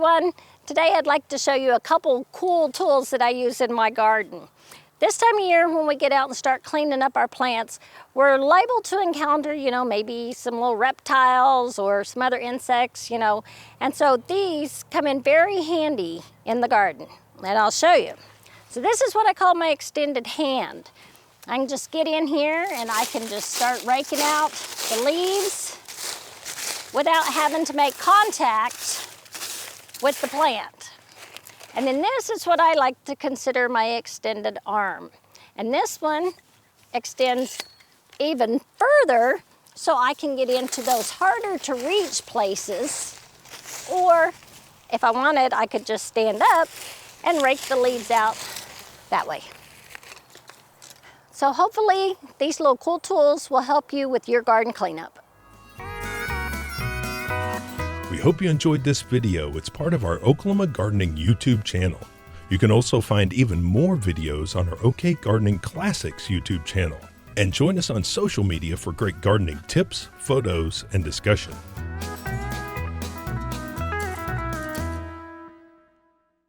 everyone. Today I'd like to show you a couple cool tools that I use in my garden. This time of year when we get out and start cleaning up our plants, we're liable to encounter, maybe some little reptiles or some other insects, And so these come in very handy in the garden, and I'll show you. So this is what I call my extended hand. I can just get in here and I can just start raking out the leaves without having to make contact with the plant. And then this is what I like to consider my extended arm. And this one extends even further so I can get into those harder to reach places. Or if I wanted, I could just stand up and rake the leaves out that way. So hopefully these little cool tools will help you with your garden cleanup. We hope you enjoyed this video. It's part of our Oklahoma Gardening YouTube channel. You can also find even more videos on our OK Gardening Classics YouTube channel. And join us on social media for great gardening tips, photos, and discussion.